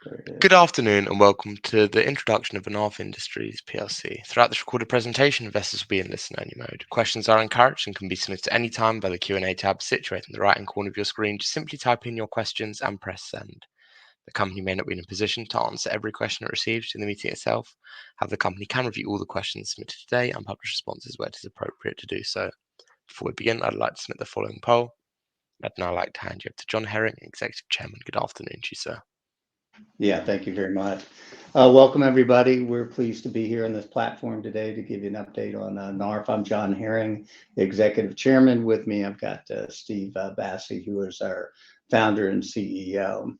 Very good. Good afternoon and welcome to the introduction of the Narf Industries PLC. Throughout this recorded presentation, investors will be in listen-only mode. Questions are encouraged and can be submitted at any time by the Q&A tab situated in the right-hand corner of your screen. Just simply type in your questions and press send. The company may not be in a position to answer every question it receives in the meeting itself. However, the company can review all the questions submitted today and publish responses where it is appropriate to do so. Before we begin, I'd like to submit the following poll. I'd now like to hand you over to John Herring, Executive Chairman. Good afternoon to you, sir. Yeah, thank you very much. Welcome, everybody. We're pleased to be here on this platform today to give you an update on Narf. I'm John Herring, the Executive Chairman. With me, I've got Steve Bassey, who is our founder and CEO.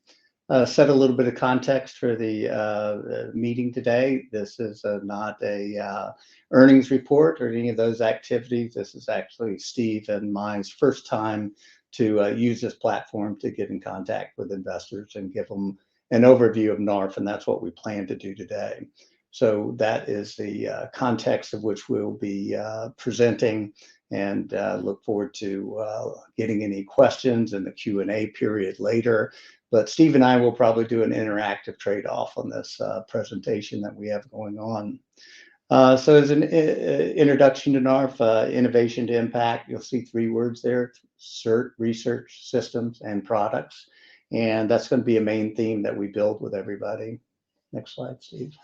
Set a little bit of context for the meeting today. This is not a earnings report or any of those activities. This is actually Steve and my first time to use this platform to get in contact with investors and give them an overview of Narf, and that's what we plan to do today. So that is the context of which we'll be presenting, and look forward to getting any questions in the Q&A period later. But Steve and I will probably do an interactive trade-off on this presentation that we have going on. So as an introduction to Narf, innovation to impact, you'll see three words there: CERT, research, systems, and products. And that's going to be a main theme that we build with everybody. Next slide, Steve.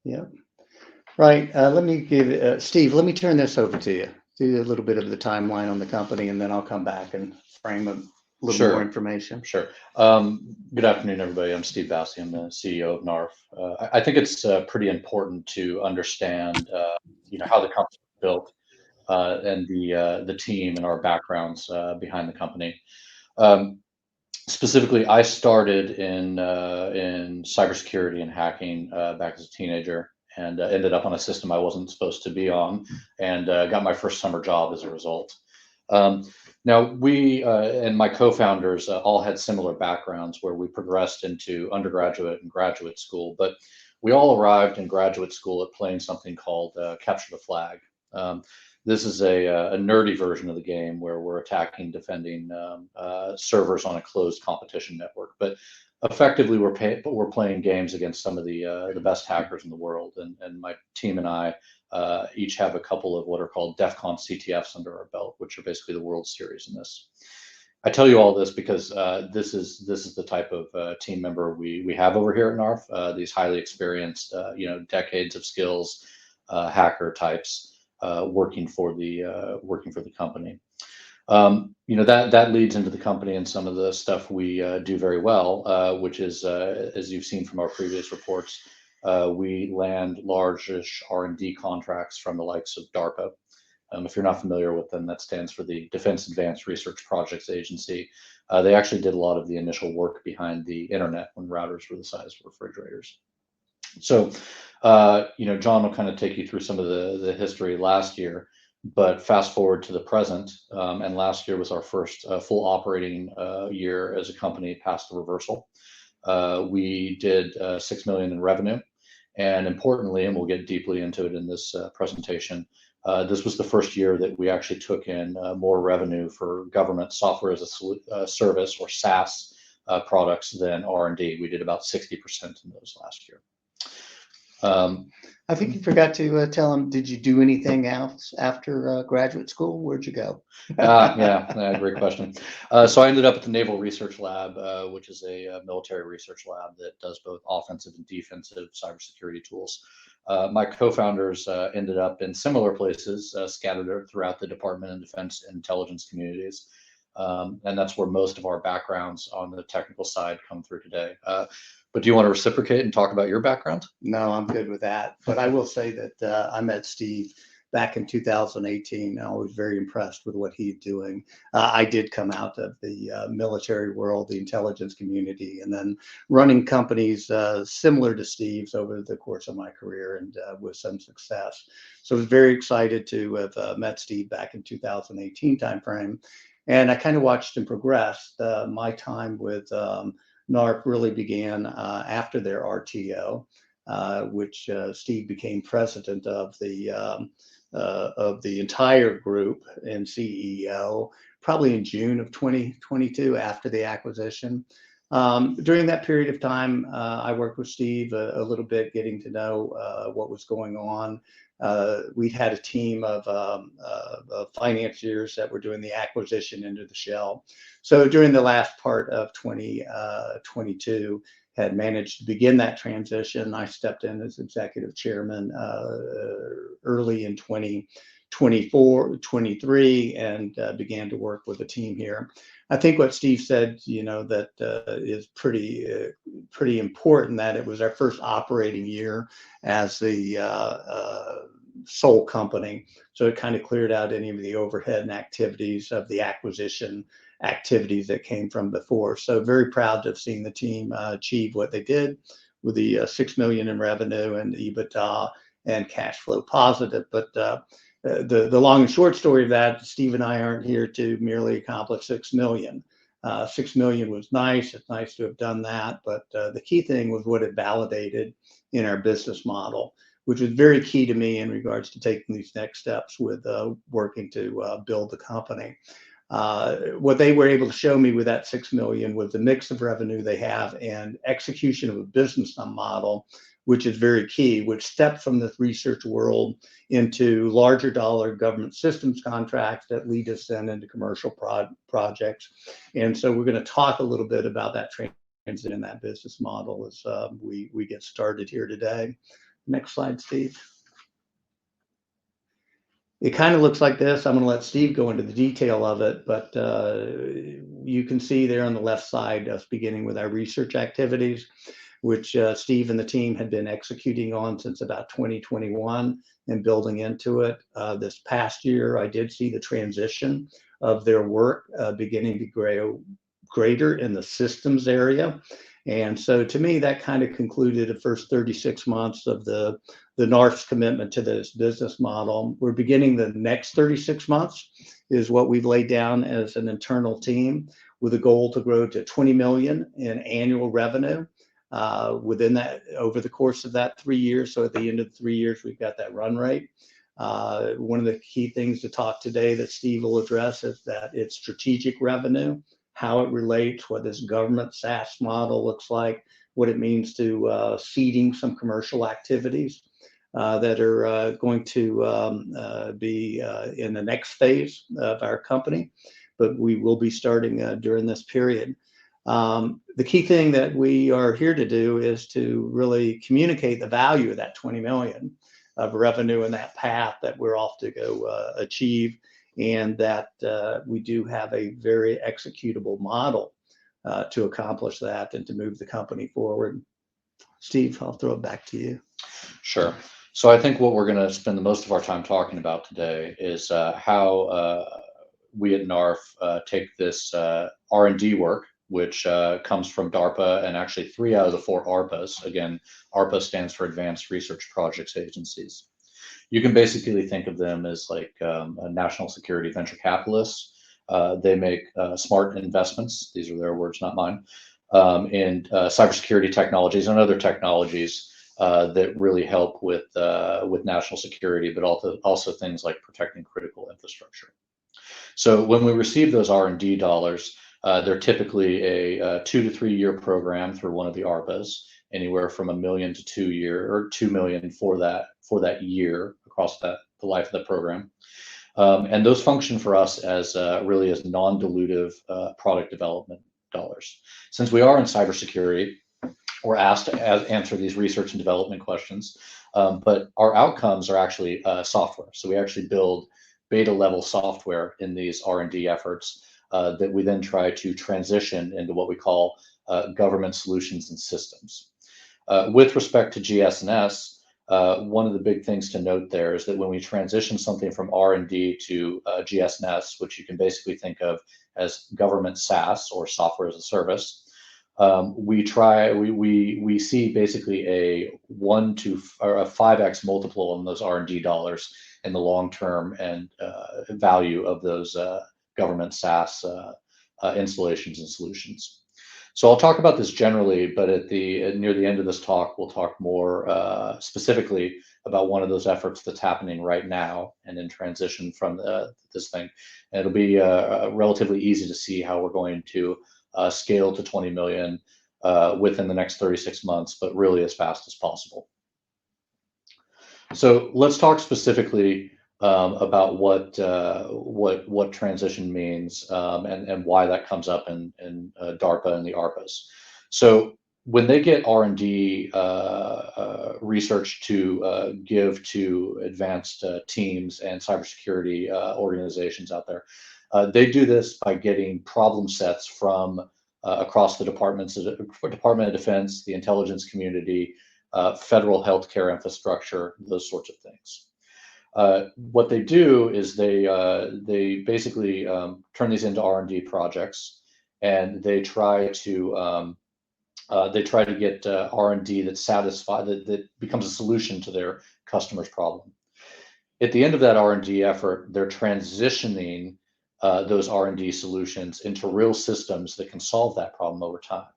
Yeah. Right. Let me give Steve, let me turn this over to you. Do a little bit of the timeline on the company, and then I'll come back and frame a little more information. Sure. Good afternoon, everybody. I'm Steve Bassey. I'm the CEO of Narf. I think it's pretty important to understand, how the company was built, and the team and our backgrounds behind the company. Specifically, I started in cybersecurity and hacking back as a teenager, and ended up on a system I wasn't supposed to be on, and got my first summer job as a result. Now, we and my co-founders all had similar backgrounds where we progressed into undergraduate and graduate school, but we all arrived in graduate school at playing something called Capture the Flag. This is a nerdy version of the game where we're attacking, defending servers on a closed competition network. But effectively, we're playing games against some of the best hackers in the world. And my team and I each have a couple of what are called DEF CON CTFs under our belt, which are basically the World Series in this. I tell you all this because this is the type of team member we have over here at Narf. These highly experienced, decades of skills, hacker types. Working for the company. That leads into the company and some of the stuff we do very well, which is, as you've seen from our previous reports, we land large-ish R&D contracts from the likes of DARPA. If you're not familiar with them, that stands for the Defense Advanced Research Projects Agency. They actually did a lot of the initial work behind the internet when routers were the size of refrigerators. So, John will kind of take you through some of the history last year, but fast forward to the present, and last year was our first full operating year as a company past the reversal. We did $6 million in revenue, and importantly, and we'll get deeply into it in this presentation, this was the first year that we actually took in more revenue for government software as a service, or SaaS products, than R&D. We did about 60% in those last year. I think you forgot to tell him, did you do anything else after graduate school? Where'd you go? Yeah, great question. So I ended up at the Naval Research Lab, which is a military research lab that does both offensive and defensive cybersecurity tools. My co-founders ended up in similar places, scattered throughout the Department of Defense and intelligence communities. And that's where most of our backgrounds on the technical side come through today. But do you want to reciprocate and talk about your background? No, I'm good with that. But I will say that I met Steve back in 2018. I was very impressed with what he's doing. I did come out of the military world, the intelligence community, and then running companies similar to Steve's over the course of my career, and with some success. So I was very excited to have met Steve back in 2018 timeframe. And I kind of watched him progress. My time with Narf really began after their RTO, which Steve became president of the entire group and CEO. probably in June of 2022 after the acquisition. During that period of time, I worked with Steve a little bit, getting to know what was going on. We'd had a team of financiers that were doing the acquisition into the shell. So during the last part of 2022, had managed to begin that transition. I stepped in as executive chairman early in 2024, 23, and began to work with the team here. I think what Steve said, that is pretty important, that it was our first operating year as the sole company. So it kind of cleared out any of the overhead and activities of the acquisition activities that came from before. So very proud to have seen the team achieve what they did with the $6 million in revenue and EBITDA and cash flow positive. But the long and short story of that, Steve and I aren't here to merely accomplish 6 million. 6 million was nice. It's nice to have done that. But the key thing was what it validated in our business model, which was very key to me in regards to taking these next steps with working to build the company. What they were able to show me with that 6 million was the mix of revenue they have and execution of a business model, which is very key, which stepped from the research world into larger dollar government systems contracts that lead us then into commercial projects. And so we're going to talk a little bit about that transit in that business model as we get started here today. Next slide, Steve. It kind of looks like this. I'm going to let Steve go into the detail of it, but you can see there on the left side us beginning with our research activities, which Steve and the team had been executing on since about 2021 and building into it. This past year, I did see the transition of their work beginning to grow greater in the systems area. And so to me, that kind of concluded the first 36 months of the Narf's commitment to this business model. We're beginning the next 36 months is what we've laid down as an internal team with a goal to grow to 20 million in annual revenue within that over the course of that 3 years. So at the end of the 3 years, we've got that run rate. One of the key things to talk today that Steve will address is that it's strategic revenue, how it relates, what this government SaaS model looks like, what it means to seeding some commercial activities that are going to be in the next phase of our company, but we will be starting during this period. The key thing that we are here to do is to really communicate the value of that 20 million of revenue and that path that we're off to go achieve, and that we do have a very executable model to accomplish that and to move the company forward. Steve, I'll throw it back to you. Sure. So I think what we're going to spend the most of our time talking about today is how we at Narf take this R&D work, which comes from DARPA and actually 3 out of the 4 ARPAs. Again, ARPA stands for Advanced Research Projects Agencies. You can basically think of them as like national security venture capitalists. They make smart investments. These are their words, not mine. In cybersecurity technologies and other technologies that really help with national security, but also things like protecting critical infrastructure. So when we receive those R&D dollars, they're typically a 2 to 3 year program through one of the ARPAs, anywhere from $1 million to 2 year or 2 million for that year across the life of the program. And those function for us as really as non-dilutive product development dollars. Since we are in cybersecurity, we're asked to answer these research and development questions, but our outcomes are actually software. So we actually build beta level software in these R&D efforts that we then try to transition into what we call government solutions and systems. With respect to GS&S, one of the big things to note there is that when we transition something from R&D to GS&S, which you can basically think of as government SaaS or software as a service, we see basically a 1 to or a 5x multiple on those R&D dollars in the long term and value of those government SaaS installations and solutions. So I'll talk about this generally, but near the end of this talk, we'll talk more specifically about one of those efforts that's happening right now and in transition from this thing. And it'll be relatively easy to see how we're going to scale to 20 million within the next 36 months, but really as fast as possible. So let's talk specifically about what transition means and why that comes up in DARPA and the ARPAs. So when they get R&D research to give to advanced teams and cybersecurity organizations out there, they do this by getting problem sets from across the Department of Defense, the intelligence community, federal healthcare infrastructure, those sorts of things. What they do is they basically turn these into R&D projects, and they try to get R&D that becomes a solution to their customer's problem. At the end of that R&D effort, they're transitioning those R&D solutions into real systems that can solve that problem over time.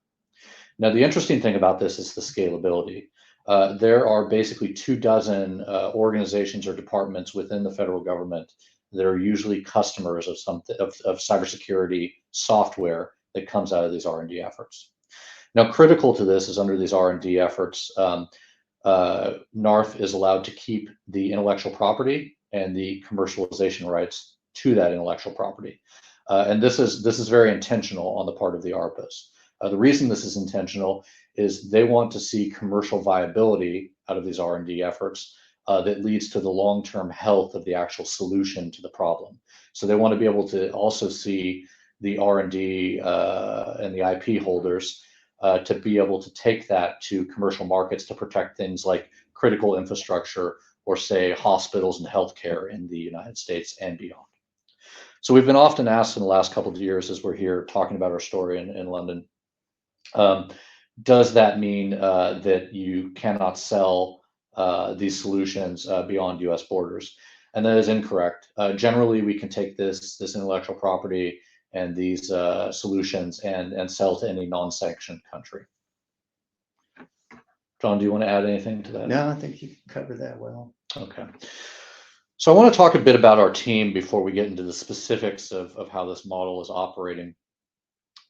Now, the interesting thing about this is the scalability. There are basically 24 organizations or departments within the federal government that are usually customers of cybersecurity software that comes out of these R&D efforts. Now, critical to this is under these R&D efforts, Narf is allowed to keep the intellectual property and the commercialization rights to that intellectual property. And this is very intentional on the part of the ARPAs. The reason this is intentional is they want to see commercial viability out of these R&D efforts that leads to the long-term health of the actual solution to the problem. So they want to be able to also see the R&D and the IP holders to be able to take that to commercial markets to protect things like critical infrastructure or, say, hospitals and healthcare in the United States and beyond. So we've been often asked in the last couple of years as we're here talking about our story in London, does that mean that you cannot sell these solutions beyond US borders? And that is incorrect. Generally, we can take this intellectual property and these solutions and sell to any non-sanctioned country. John, do you want to add anything to that? No, I think you covered that well. Okay. So I want to talk a bit about our team before we get into the specifics of how this model is operating,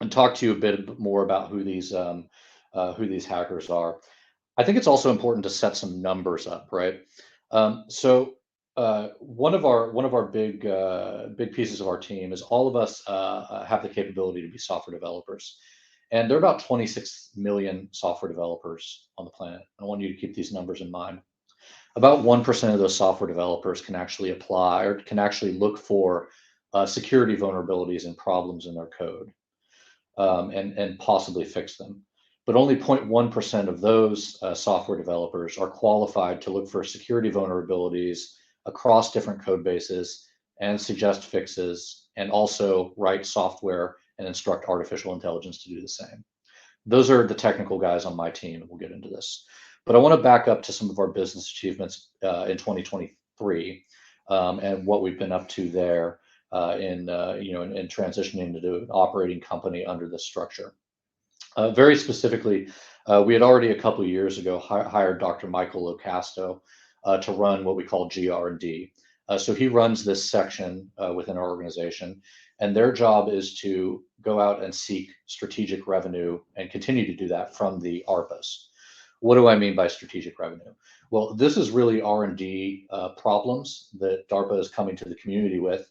and talk to you a bit more about who these hackers are. I think it's also important to set some numbers up, right? So one of our big pieces of our team is all of us have the capability to be software developers, and there are about 26 million software developers on the planet. I want you to keep these numbers in mind. About 1% of those software developers can actually apply or can actually look for security vulnerabilities and problems in their code and possibly fix them. But only 0.1% of those software developers are qualified to look for security vulnerabilities across different code bases and suggest fixes, and also write software and instruct artificial intelligence to do the same. Those are the technical guys on my team, and we'll get into this. But I want to back up to some of our business achievements in 2023 and what we've been up to there in transitioning to do an operating company under this structure. Very specifically, we had already a couple of years ago hired Dr. Michael Locasto to run what we call GR&D. So he runs this section within our organization, and their job is to go out and seek strategic revenue and continue to do that from the ARPAs. What do I mean by strategic revenue? Well, this is really R&D problems that DARPA is coming to the community with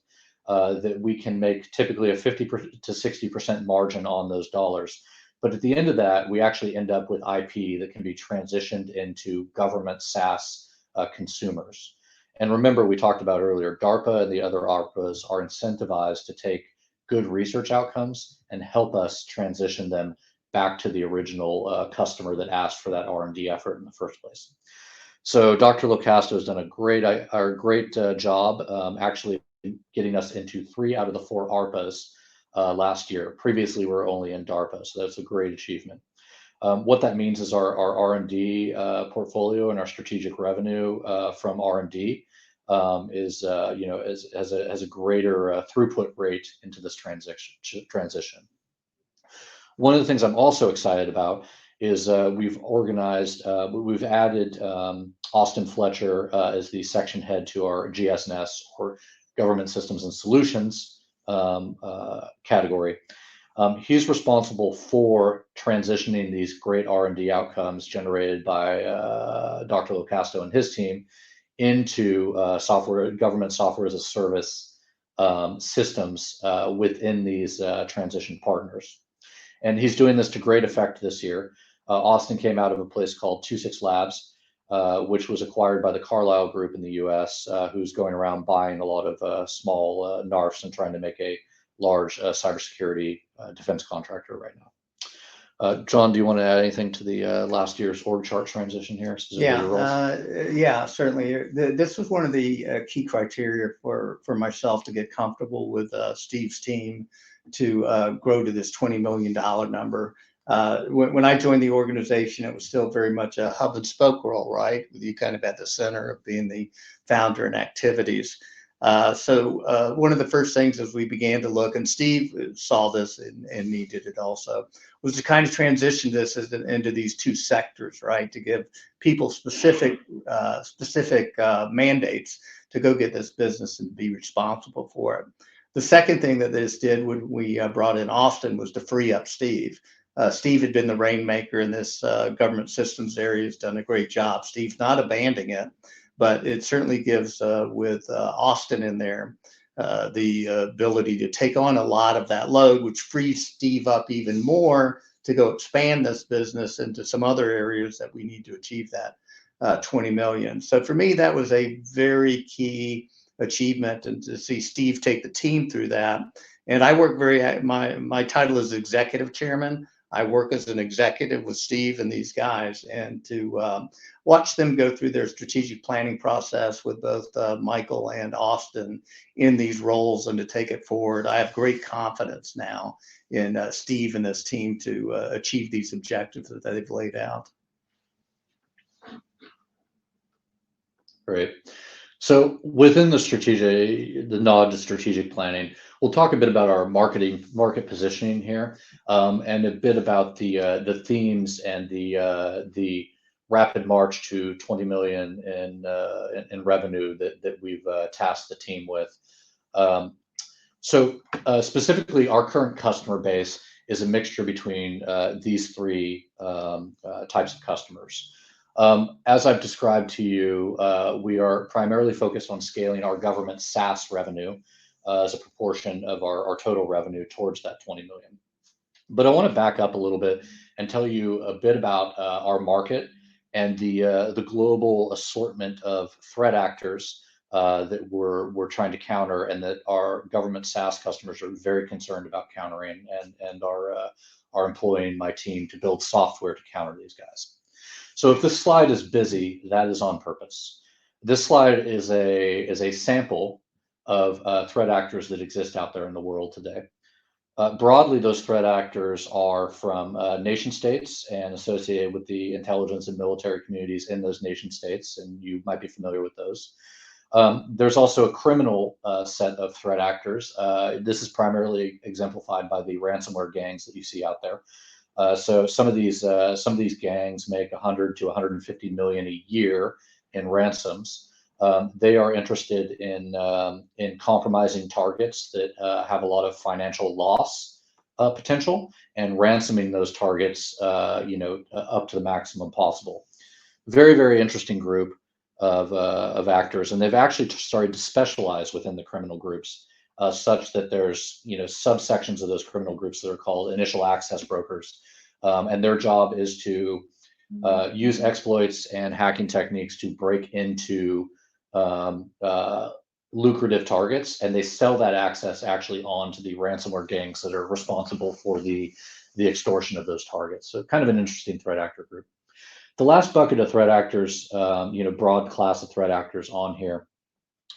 that we can make typically a 50 to 60% margin on those dollars. But at the end of that, we actually end up with IP that can be transitioned into government SaaS consumers. And remember, we talked about earlier, DARPA and the other ARPAs are incentivized to take good research outcomes and help us transition them back to the original customer that asked for that R&D effort in the first place. So Dr. Locasto has done a great job actually getting us into 3 out of the 4 ARPAs last year. Previously, we were only in DARPA, so that's a great achievement. What that means is our R&D portfolio and our strategic revenue from R&D has a greater throughput rate into this transition. One of the things I'm also excited about is we've added Austin Fletcher as the section head to our GS&S, or Government Systems and Solutions category. He's responsible for transitioning these great R&D outcomes generated by Dr. Locasto and his team into government software as a service systems within these transition partners. And he's doing this to great effect this year. Austin came out of a place called 26 Labs, which was acquired by the Carlyle Group in the US, who's going around buying a lot of small Narfs and trying to make a large cybersecurity defense contractor right now. John, do you want to add anything to the last year's org chart transition here? Yeah, certainly. This was one of the key criteria for myself to get comfortable with Steve's team to grow to this $20 million number. When I joined the organization, it was still very much a hub and spoke role, right? You kind of at the center of being the founder and activities. So one of the first things as we began to look, and Steve saw this and needed it also, was to kind of transition this into these two sectors, right? To give people specific mandates to go get this business and be responsible for it. The second thing that this did when we brought in Austin was to free up Steve. Steve had been the rainmaker in this government systems area. He's done a great job. Steve's not abandoning it, but it certainly gives, with Austin in there, the ability to take on a lot of that load, which frees Steve up even more to go expand this business into some other areas that we need to achieve that 20 million. So for me, that was a very key achievement, and to see Steve take the team through that. And I work my title is executive chairman. I work as an executive with Steve and these guys, and to watch them go through their strategic planning process with both Michael and Austin in these roles and to take it forward. I have great confidence now in Steve and this team to achieve these objectives that they've laid out. Great. So within the nod to strategic planning, we'll talk a bit about our market positioning here, and a bit about the themes and the rapid march to 20 million in revenue that we've tasked the team with. So specifically, our current customer base is a mixture between these three types of customers. As I've described to you, we are primarily focused on scaling our government SaaS revenue as a proportion of our total revenue towards that 20 million. But I want to back up a little bit and tell you a bit about our market and the global assortment of threat actors that we're trying to counter, and that our government SaaS customers are very concerned about countering, and are employing my team to build software to counter these guys. So if this slide is busy, that is on purpose. This slide is a sample of threat actors that exist out there in the world today. Broadly, those threat actors are from nation states and associated with the intelligence and military communities in those nation states, and you might be familiar with those. There's also a criminal set of threat actors. This is primarily exemplified by the ransomware gangs that you see out there. So some of these gangs make 100 to 150 million a year in ransoms. They are interested in compromising targets that have a lot of financial loss potential, and ransoming those targets, up to the maximum possible. Very, very interesting group of actors, and they've actually started to specialize within the criminal groups, such that there's subsections of those criminal groups that are called initial access brokers, and their job is to use exploits and hacking techniques to break into lucrative targets, and they sell that access actually on to the ransomware gangs that are responsible for the extortion of those targets. So kind of an interesting threat actor group. The last bucket of threat actors, broad class of threat actors on here,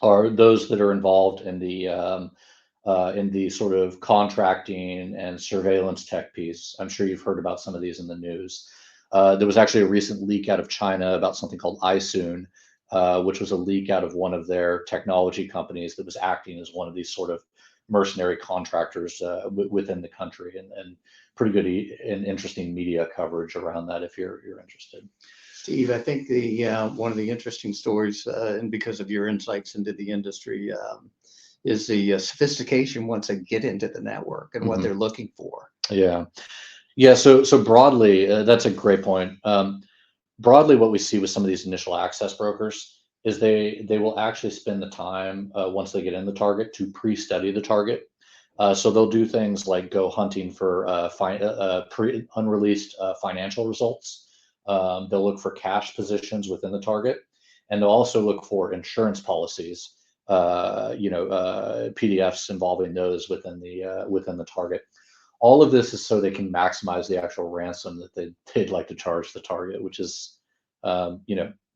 are those that are involved in the sort of contracting and surveillance tech piece. I'm sure you've heard about some of these in the news. There was actually a recent leak out of China about something called iSoon, which was a leak out of one of their technology companies that was acting as one of these sort of mercenary contractors within the country, and pretty good and interesting media coverage around that if you're interested. Steve, I think the one of the interesting stories, and because of your insights into the industry, is the sophistication once they get into the network and what they're looking for. Yeah. So broadly, that's a great point. Broadly, what we see with some of these initial access brokers is they will actually spend the time once they get in the target to pre-study the target. So they'll do things like go hunting for unreleased financial results. They'll look for cash positions within the target, and they'll also look for insurance policies, PDFs involving those within the target. All of this is so they can maximize the actual ransom that they'd like to charge the target, which is,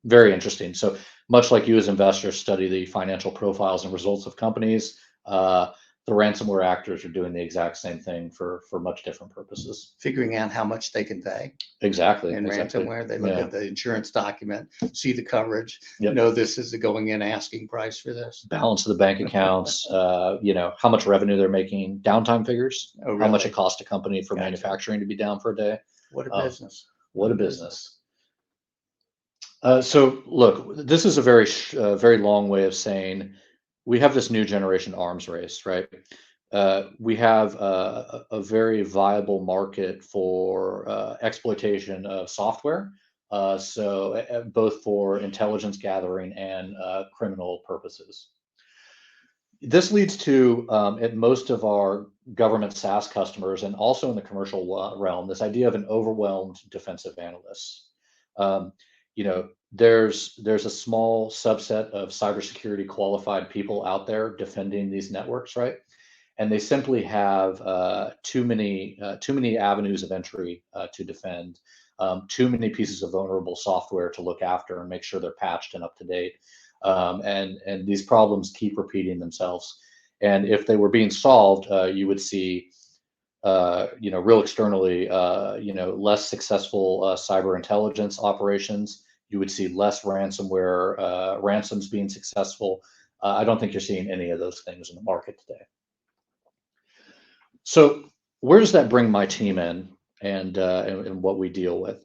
very interesting. So much like you as investors study the financial profiles and results of companies, the ransomware actors are doing the exact same thing for much different purposes. Figuring out how much they can pay. Exactly. In ransomware, they look at the insurance document, see the coverage, know this is the going in asking price for this. Balance of the bank accounts, how much revenue they're making, downtime figures, how much it costs a company for manufacturing to be down for a day. What a business. What a business. So look, this is a very long way of saying we have this new generation arms race, right? We have a very viable market for exploitation of software, both for intelligence gathering and criminal purposes. This leads to, at most of our government SaaS customers and also in the commercial realm, this idea of an overwhelmed defensive analyst. There's a small subset of cybersecurity qualified people out there defending these networks, right? And they simply have too many avenues of entry to defend, too many pieces of vulnerable software to look after and make sure they're patched and up to date. And these problems keep repeating themselves. And if they were being solved, you would see, real externally, less successful cyber intelligence operations. You would see less ransomware, ransoms being successful. I don't think you're seeing any of those things in the market today. So where does that bring my team in and what we deal with?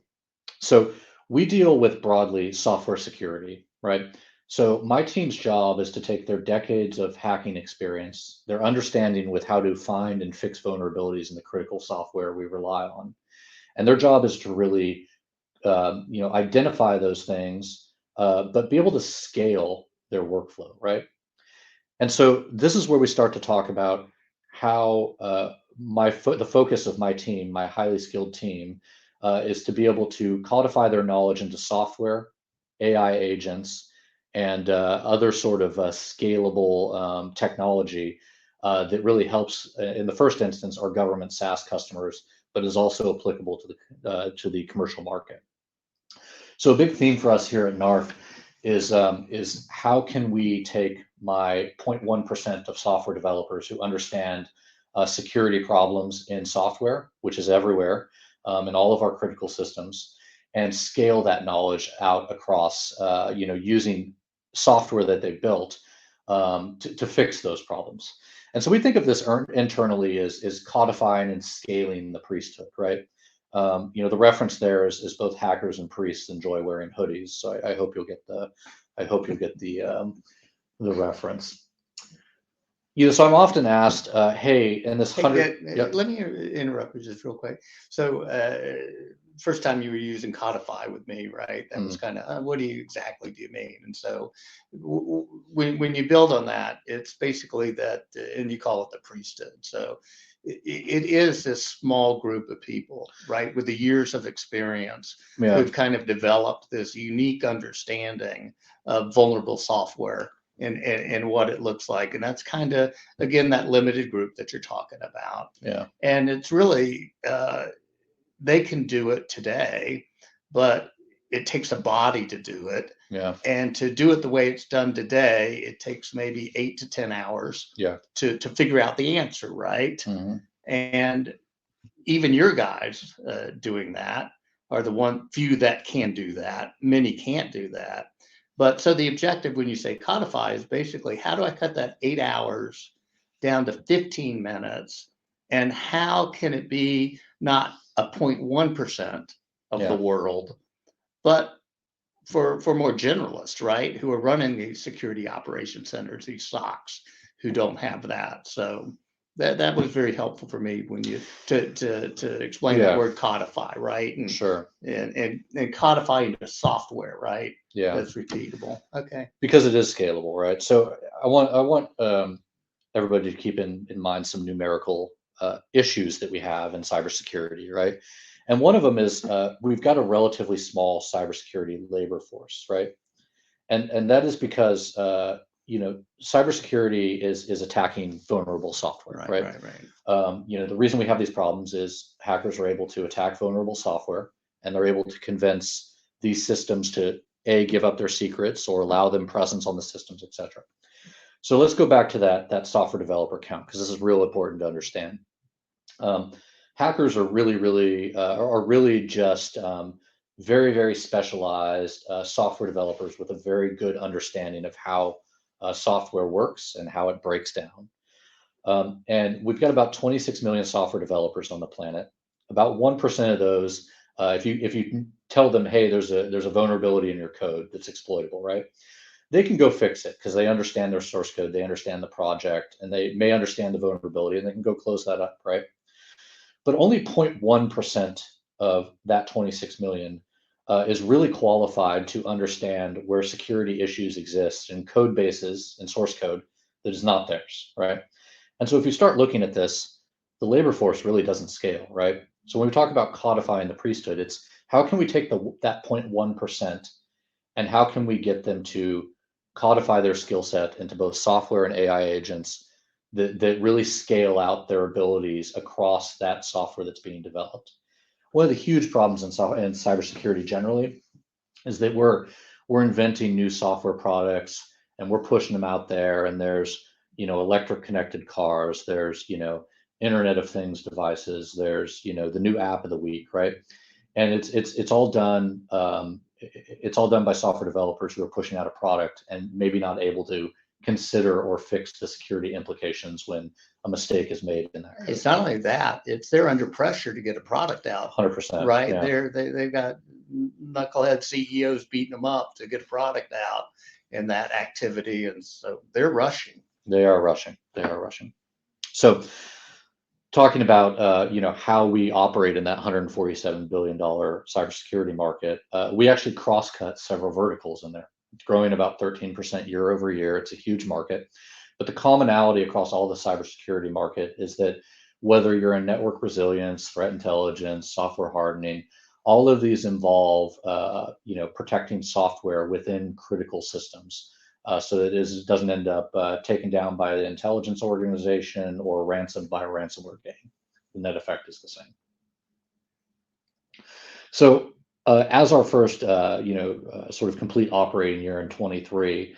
So we deal with broadly software security, right? So my team's job is to take their decades of hacking experience, their understanding with how to find and fix vulnerabilities in the critical software we rely on. And their job is to really identify those things, but be able to scale their workflow, right? And so this is where we start to talk about how the focus of my team, my highly skilled team, is to be able to codify their knowledge into software, AI agents, and other sort of scalable technology that really helps, in the first instance, our government SaaS customers, but is also applicable to the commercial market. So a big theme for us here at Narf is how can we take my 0.1% of software developers who understand security problems in software, which is everywhere, in all of our critical systems, and scale that knowledge out across, using software that they built to fix those problems. And so we think of this internally as codifying and scaling the priesthood, right? The reference there is both hackers and priests enjoy wearing hoodies. So I hope you'll get the reference. So I'm often asked, hey, in this 100. Let me interrupt you just real quick. So first time you were using codify with me, right? That was kind of, what do you mean? And so when you build on that, it's basically that, and you call it the priesthood. So it is this small group of people, right, with the years of experience who've kind of developed this unique understanding of vulnerable software and what it looks like. And that's kind of, again, that limited group that you're talking about. Yeah. And it's really, they can do it today, but it takes a body to do it. Yeah. And to do it the way it's done today, it takes maybe 8 to 10 hours to figure out the answer, right? Mm-hmm. And even your guys doing that are the few that can do that. Many can't do that. But so the objective when you say codify is basically, how do I cut that 8 hours down to 15 minutes? And how can it be not a 0.1% of the world, but for more generalists, right, who are running these security operation centers, these SOCs, who don't have that? So that was very helpful for me when you to explain the word codify, right? And Sure. And codify into software, right? Yeah. That's repeatable. Okay. Because it is scalable, right? So I want everybody to keep in mind some numerical issues that we have in cybersecurity, right? And one of them is we've got a relatively small cybersecurity labor force, right? And that is because cybersecurity is attacking vulnerable software, right? The reason we have these problems is hackers are able to attack vulnerable software, and they're able to convince these systems to give up their secrets or allow them presence on the systems, etc. So let's go back to that software developer count, because this is real important to understand. Hackers are really just very, very specialized software developers with a very good understanding of how software works and how it breaks down. And we've got about 26 million software developers on the planet. About 1% of those, if you tell them, hey, there's a vulnerability in your code that's exploitable, right? They can go fix it because they understand their source code, they understand the project, and they may understand the vulnerability, and they can go close that up, right? But only 0.1% of that 26 million is really qualified to understand where security issues exist in code bases and source code that is not theirs, right? And so if you start looking at this, the labor force really doesn't scale, right? So when we talk about codifying the priesthood, it's how can we take that 0.1% and how can we get them to codify their skill set into both software and AI agents that really scale out their abilities across that software that's being developed. One of the huge problems in cybersecurity generally is that we're inventing new software products and we're pushing them out there, and there's electric connected cars, there's Internet of Things devices, there's the new app of the week, right? And it's all done by software developers who are pushing out a product and maybe not able to consider or fix the security implications when a mistake is made in that code. It's not only that, it's they're under pressure to get a product out. 100%. Right? Yeah. They've got knucklehead CEOs beating them up to get a product out in that activity, and so they're rushing. They are rushing. So talking about how we operate in that $147 billion cybersecurity market, we actually cross-cut several verticals in there. It's growing about 13% year over year. It's a huge market. But the commonality across all the cybersecurity market is that whether you're in network resilience, threat intelligence, software hardening, all of these involve protecting software within critical systems so that it doesn't end up taken down by the intelligence organization or ransomed by a ransomware gang. The net effect is the same. So as our first, sort of complete operating year in 23,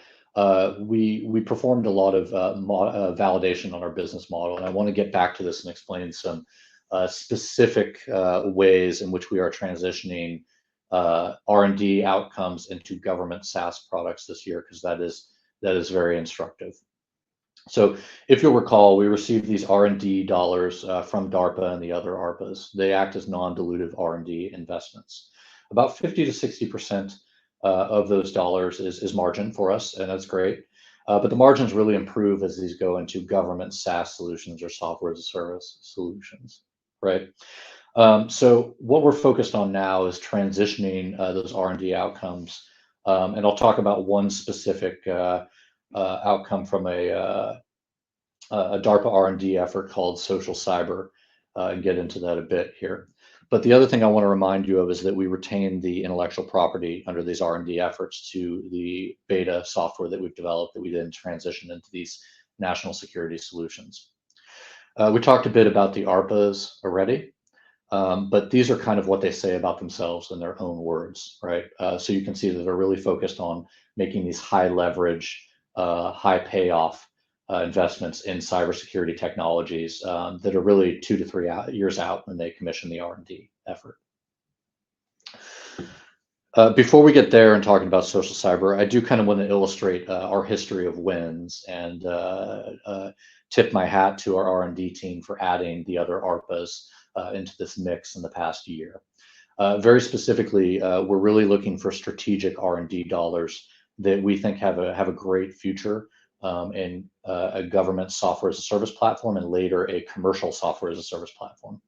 we performed a lot of validation on our business model, and I want to get back to this and explain some specific ways in which we are transitioning R&D outcomes into government SaaS products this year, because that is very instructive. So if you'll recall, we received these R&D dollars from DARPA and the other ARPAs. They act as non-dilutive R&D investments. About 50 to 60% of those dollars is margin for us, and that's great. But the margins really improve as these go into government SaaS solutions or software as a service solutions, right? So what we're focused on now is transitioning those R&D outcomes, and I'll talk about one specific outcome from a DARPA R&D effort called Social Cyber, and get into that a bit here. But the other thing I want to remind you of is that we retain the intellectual property under these R&D efforts to the beta software that we've developed that we then transition into these national security solutions. We talked a bit about the ARPAs already, but these are kind of what they say about themselves in their own words, right? So you can see that they're really focused on making these high leverage, high payoff investments in cybersecurity technologies that are really 2 to 3 years out when they commission the R&D effort. Before we get there and talking about social cyber, I do kind of want to illustrate our history of wins and tip my hat to our R&D team for adding the other ARPAs into this mix in the past year. Very specifically, we're really looking for strategic R&D dollars that we think have a great future in a government software as a service platform and later a commercial software as a service platform.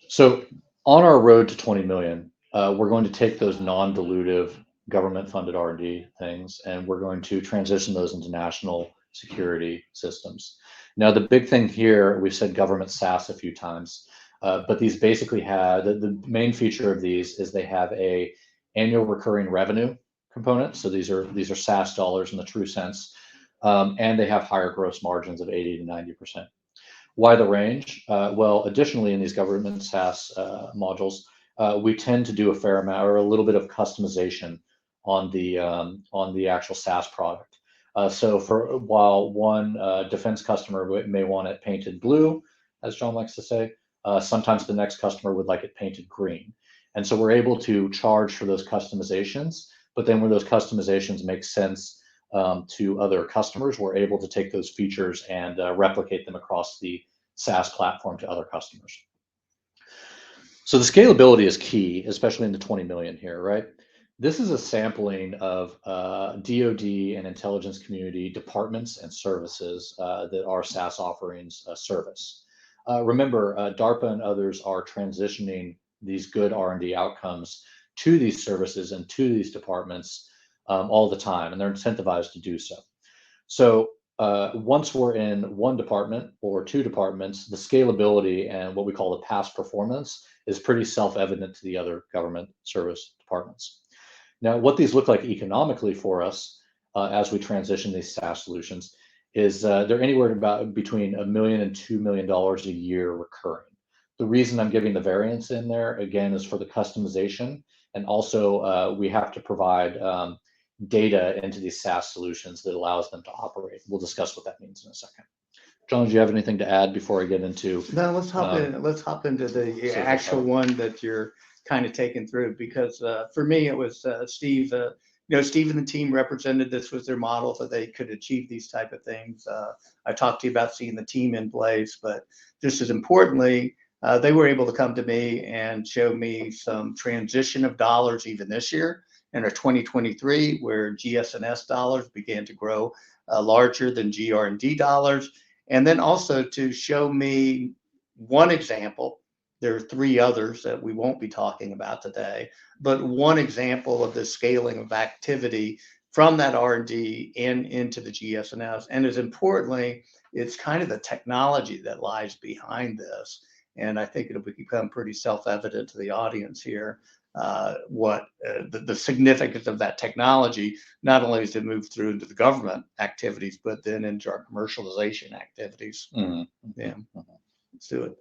So on our road to 20 million, we're going to take those non-dilutive government-funded R&D things, and we're going to transition those into national security systems. Now, the big thing here, we've said government SaaS a few times, but these basically have, the main feature of these is they have a annual recurring revenue component. So these are SaaS dollars in the true sense, and they have higher gross margins of 80 to 90%. Why the range? Well, additionally, in these government SaaS modules, we tend to do a fair amount or a little bit of customization on the actual SaaS product. So while one defense customer may want it painted blue, as John likes to say, sometimes the next customer would like it painted green. And so we're able to charge for those customizations, but then when those customizations make sense to other customers, we're able to take those features and replicate them across the SaaS platform to other customers. So the scalability is key, especially in the 20 million here, right? This is a sampling of DoD and intelligence community departments and services that our SaaS offerings service. Remember, DARPA and others are transitioning these good R&D outcomes to these services and to these departments all the time, and they're incentivized to do so. So once we're in one department or two departments, the scalability and what we call the past performance is pretty self-evident to the other government service departments. Now, what these look like economically for us as we transition these SaaS solutions is they're anywhere about between $1 million and $2 million a year recurring. The reason I'm giving the variance in there, again, is for the customization, and also we have to provide data into these SaaS solutions that allows them to operate. We'll discuss what that means in a second. John, do you have anything to add before I get into? No, let's hop into the actual one that you're kind of taking through, because for me it was Steve. Steve and the team represented this was their model that they could achieve these type of things. I talked to you about seeing the team in place, but just as importantly, they were able to come to me and show me some transition of dollars even this year in our 2023, where GS&S dollars began to grow larger than GR&D dollars. And then also to show me one example. There are three others that we won't be talking about today, but one example of the scaling of activity from that R&D and into the GS&S. And as importantly, it's kind of the technology that lies behind this. And I think it'll become pretty self-evident to the audience here what the significance of that technology, not only is to move through into the government activities, but then into our commercialization activities. Mm-hmm. Yeah, let's do it.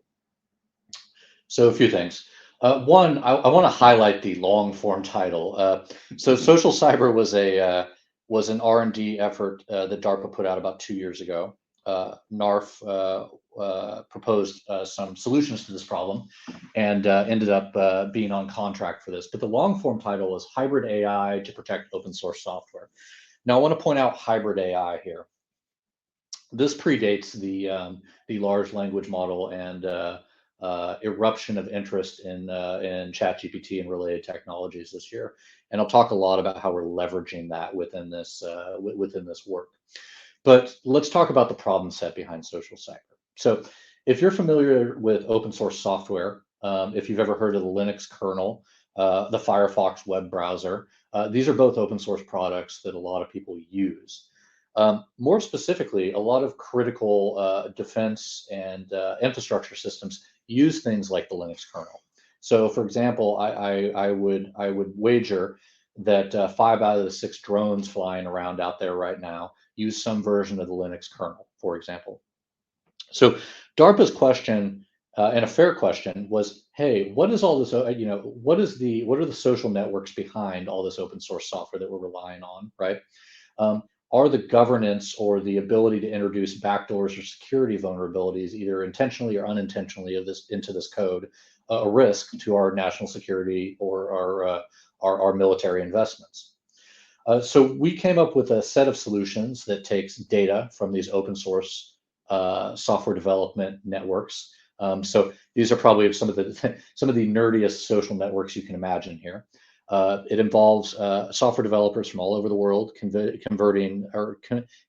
So a few things. One, I want to highlight the long form title. So social cyber was an R&D effort that DARPA put out about 2 years ago. Narf proposed some solutions to this problem and ended up being on contract for this. But the long form title is Hybrid AI to Protect Open Source Software. Now I want to point out hybrid AI here. This predates the large language model and eruption of interest in ChatGPT and related technologies this year, and I'll talk a lot about how we're leveraging that within this work. But let's talk about the problem set behind social cyber. So, if you're familiar with open source software, if you've ever heard of the Linux kernel, the Firefox web browser, these are both open source products that a lot of people use. More specifically, a lot of critical defense and infrastructure systems use things like the Linux kernel. So, for example, I would wager that 5 out of the 6 drones flying around out there right now use some version of the Linux kernel, for example. So, DARPA's question, and a fair question, was, hey, what is all this? What are the social networks behind all this open source software that we're relying on, right? Are the governance or the ability to introduce backdoors or security vulnerabilities, either intentionally or unintentionally, into this code, a risk to our national security or our military investments. So we came up with a set of solutions that takes data from these open source software development networks. So these are probably some of the nerdiest social networks you can imagine here. It involves software developers from all over the world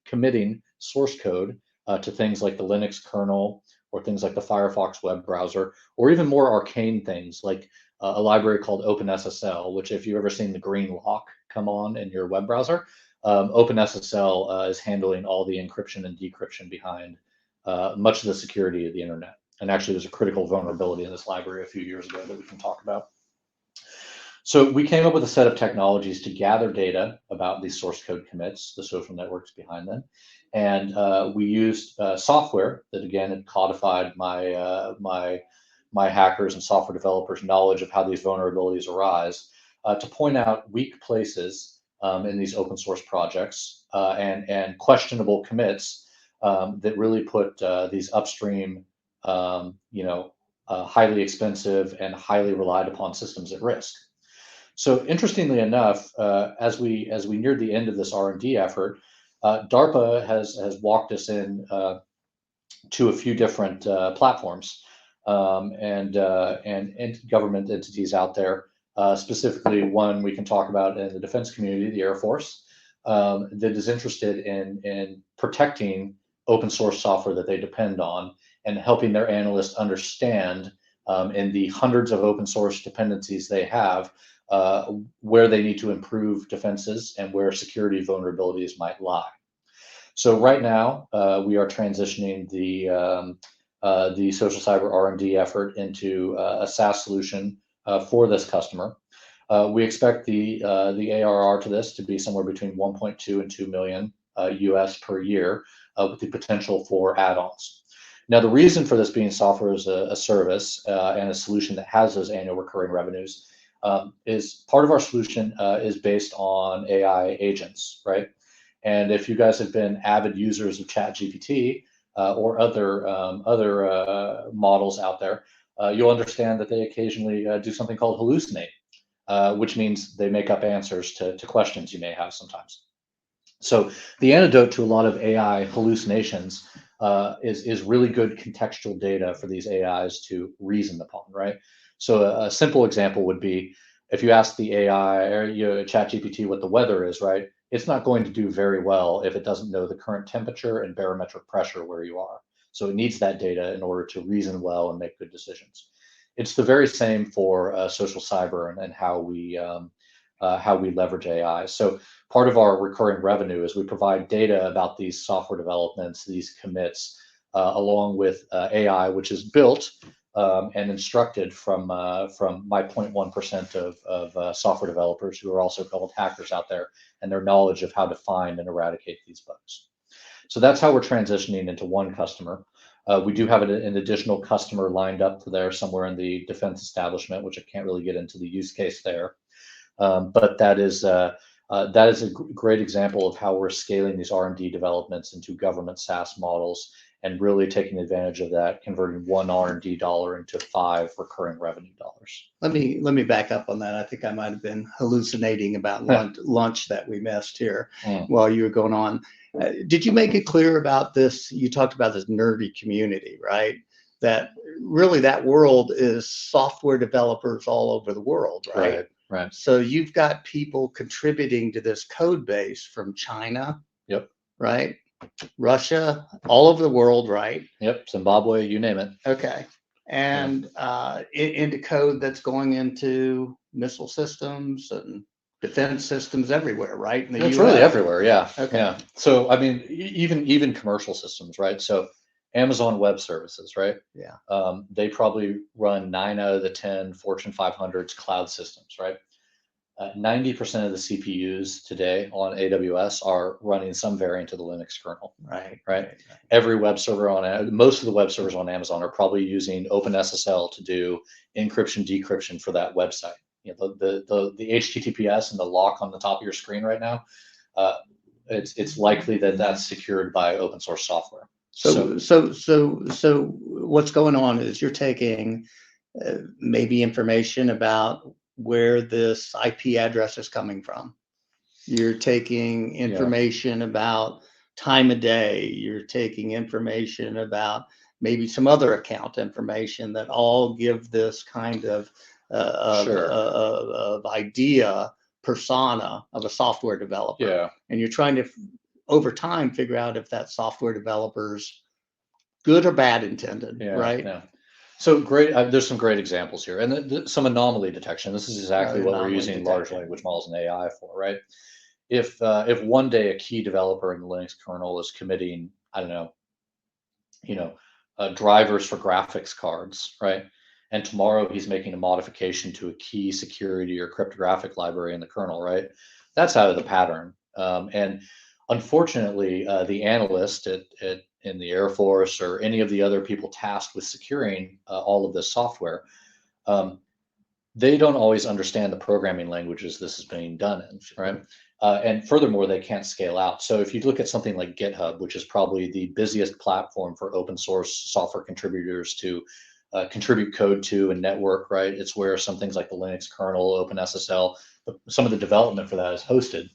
committing source code to things like the Linux kernel, or things like the Firefox web browser, or even more arcane things like a library called OpenSSL, which, if you've ever seen the green lock come on in your web browser, OpenSSL is handling all the encryption and decryption behind much of the security of the internet. And actually, there's a critical vulnerability in this library a few years ago that we can talk about. So we came up with a set of technologies to gather data about these source code commits, the social networks behind them. And we used software that, again, had codified my hackers and software developers' knowledge of how these vulnerabilities arise to point out weak places in these open source projects and questionable commits that really put these upstream, highly expensive and highly relied upon systems at risk. So interestingly enough, as we neared the end of this R&D effort, DARPA has walked us in to a few different platforms and government entities out there. Specifically, one we can talk about in the defense community, the Air Force, that is interested in protecting open source software that they depend on and helping their analysts understand in the hundreds of open source dependencies they have, where they need to improve defenses and where security vulnerabilities might lie. So right now, we are transitioning the social cyber R&D effort into a SaaS solution for this customer. We expect the ARR to this to be somewhere between 1.2 and 2 million US per year, with the potential for add-ons. Now, the reason for this being software as a service and a solution that has those annual recurring revenues is part of our solution is based on AI agents, right? And if you guys have been avid users of ChatGPT or other models out there, you'll understand that they occasionally do something called hallucinate, which means they make up answers to questions you may have sometimes. So the antidote to a lot of AI hallucinations is really good contextual data for these AIs to reason upon, right? So a simple example would be if you ask the AI or ChatGPT what the weather is, right? It's not going to do very well if it doesn't know the current temperature and barometric pressure where you are. So it needs that data in order to reason well and make good decisions. It's the very same for social cyber and how we leverage AI. So part of our recurring revenue is we provide data about these software developments, these commits, along with AI, which is built and instructed from my 0.1% of software developers who are also called hackers out there, and their knowledge of how to find and eradicate these bugs. So that's how we're transitioning into one customer. We do have an additional customer lined up there somewhere in the defense establishment, which I can't really get into the use case there. But that is a great example of how we're scaling these R&D developments into government SaaS models and really taking advantage of that, converting one R&D dollar into 5 recurring revenue dollars. Let me back up on that. I think I might have been hallucinating about lunch that we missed here while you were going on. Did you make it clear about this? You talked about this nerdy community, right? That really that world is software developers all over the world, right? Right. So you've got people contributing to this code base from China. Yep. Right? Russia, all over the world, right? Yep. Zimbabwe, you name it. Okay. And into code that's going into missile systems and defense systems everywhere, right? In the It's US. really everywhere, yeah. Okay. Yeah. So I mean, even commercial systems, right? So Amazon Web Services, right? Yeah. They probably run 9 out of the 10 Fortune 500's cloud systems, right? 90% of the CPUs today on AWS are running some variant of the Linux kernel. Right. Every web server most of the web servers on Amazon are probably using OpenSSL to do encryption, decryption for that website. You know, the HTTPS and the lock on the top of your screen right now, it's likely that that's secured by open source software. So what's going on is you're taking maybe information about where this IP address is coming from. You're taking information about time of day. You're taking information about maybe some other account information that all give this kind of idea persona of a software developer. Yeah. And you're trying to, over time, figure out if that software developer's good or bad intended, right? Yeah. So great. There's some great examples here, and some anomaly detection. This is exactly what we're using large language models and AI for, right? If one day a key developer in the Linux kernel is committing, I don't know, drivers for graphics cards, right? And tomorrow he's making a modification to a key security or cryptographic library in the kernel, right? That's out of the pattern. And unfortunately, the analyst in the Air Force or any of the other people tasked with securing all of this software, they don't always understand the programming languages this is being done in, right? And furthermore, they can't scale out. So if you look at something like GitHub, which is probably the busiest platform for open source software contributors to contribute code to and network, right? It's where some things like the Linux kernel, OpenSSL, some of the development for that is hosted.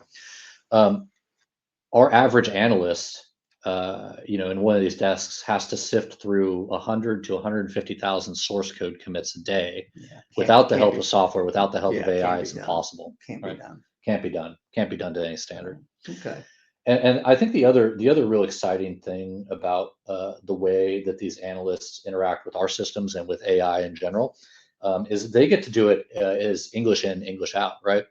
Our average analyst, in one of these desks has to sift through 100 to 150,000 source code commits a day. Without the help of software, without the help of AI, it's impossible. Can't be done. Can't be done. Can't be done to any standard. Okay. And I think the other real exciting thing about the way that these analysts interact with our systems and with AI in general is they get to do it is English in, English out, right?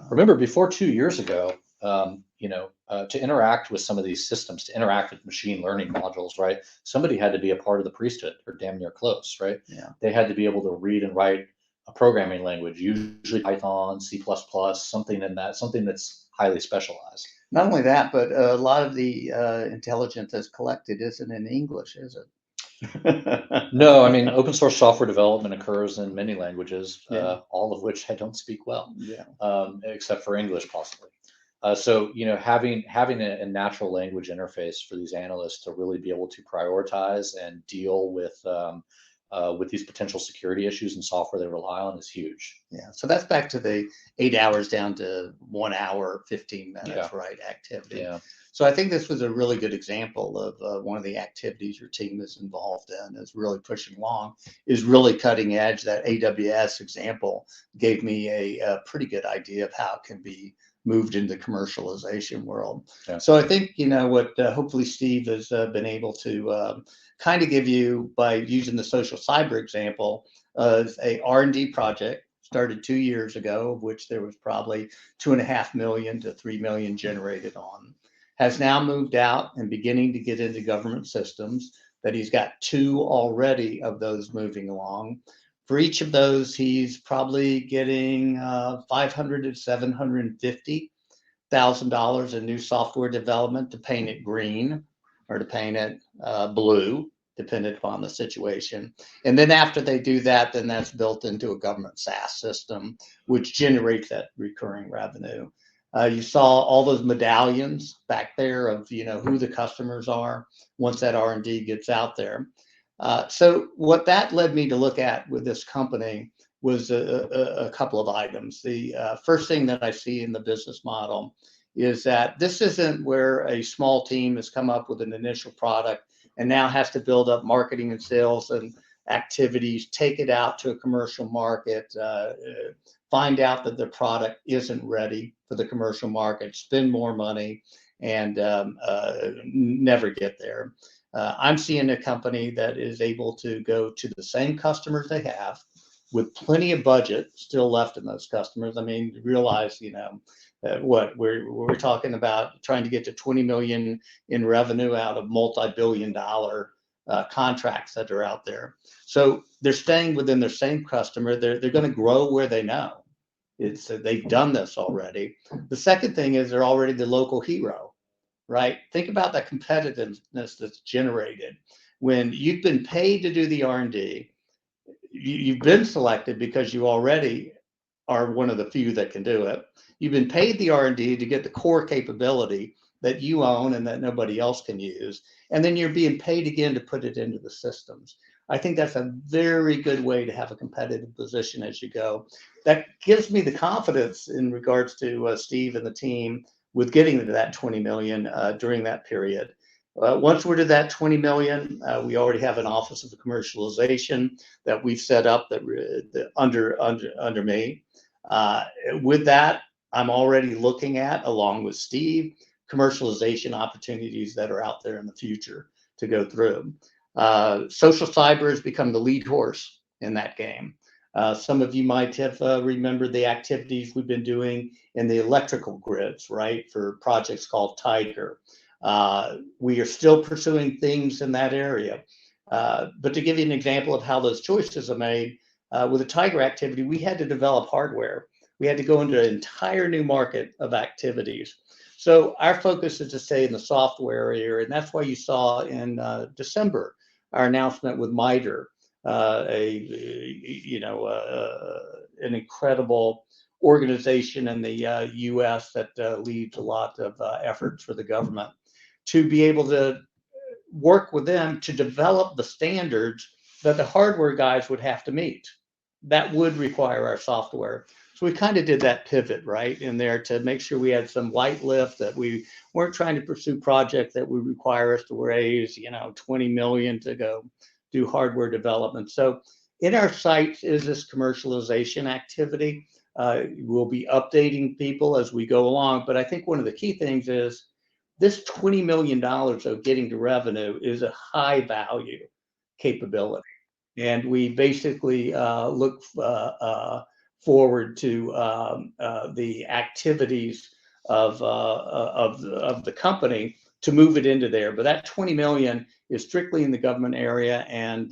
Remember, before 2 years ago, to interact with some of these systems, to interact with machine learning modules, right? Somebody had to be a part of the priesthood, or damn near close, right? Yeah. They had to be able to read and write a programming language, usually Python, C++, something that's highly specialized. Not only that, but a lot of the intelligence that's collected isn't in English, is it? No, I mean, open source software development occurs in many languages, all of which I don't speak well, except for English, possibly. So, having a natural language interface for these analysts to really be able to prioritize and deal with these potential security issues in software they rely on is huge. Yeah. So that's back to the 8 hours down to 1 hour, 15 minutes, right? Activity. Yeah. So I think this was a really good example of one of the activities your team is involved in, is really pushing along, is really cutting edge. That AWS example gave me a pretty good idea of how it can be moved into the commercialization world. Yeah. So I think, what hopefully Steve has been able to kind of give you by using the social cyber example, is a R&D project started 2 years ago, of which there was probably 2.5 million to 3 million generated on, has now moved out and beginning to get into government systems, that he's got 2 already of those moving along. For each of those, he's probably getting $500 to $750,000 in new software development to paint it green or to paint it blue, depending upon the situation. And then after they do that, then that's built into a government SaaS system, which generates that recurring revenue. You saw all those medallions back there of who the customers are once that R&D gets out there. So what that led me to look at with this company was a couple of items. The first thing that I see in the business model is that this isn't where a small team has come up with an initial product and now has to build up marketing and sales and activities, take it out to a commercial market, find out that the product isn't ready for the commercial market, spend more money, and never get there. I'm seeing a company that is able to go to the same customers they have with plenty of budget still left in those customers. I mean, realize, what we're talking about, trying to get to 20 million in revenue out of multi-billion-dollar contracts that are out there. So they're staying within their same customer. They're going to grow where they know. They've done this already. The second thing is they're already the local hero, right? Think about the competitiveness that's generated when you've been paid to do the R&D. You've been selected because you already are one of the few that can do it. You've been paid the R&D to get the core capability that you own and that nobody else can use. And then you're being paid again to put it into the systems. I think that's a very good way to have a competitive position as you go. That gives me the confidence in regards to Steve and the team with getting to that 20 million during that period. Once we're to that 20 million, we already have an office of commercialization that we've set up that under me. With that, I'm already looking at, along with Steve, commercialization opportunities that are out there in the future to go through. Social cyber has become the lead horse in that game. Some of you might have remembered the activities we've been doing in the electrical grids, right, for projects called Tiger. We are still pursuing things in that area. But to give you an example of how those choices are made, with the Tiger activity, we had to develop hardware. We had to go into an entire new market of activities. So our focus is to stay in the software area, and that's why you saw in December our announcement with MITRE, an incredible organization in the U.S. that leads a lot of efforts for the government to be able to work with them to develop the standards that the hardware guys would have to meet. That would require our software. So we kind of did that pivot right in there to make sure we had some light lift, that we weren't trying to pursue projects that would require us to raise, 20 million to go do hardware development. So in our sights is this commercialization activity. We'll be updating people as we go along. But I think one of the key things is this $20 million of getting to revenue is a high value capability. And we basically look forward to the activities of the company to move it into there. But that 20 million is strictly in the government area, and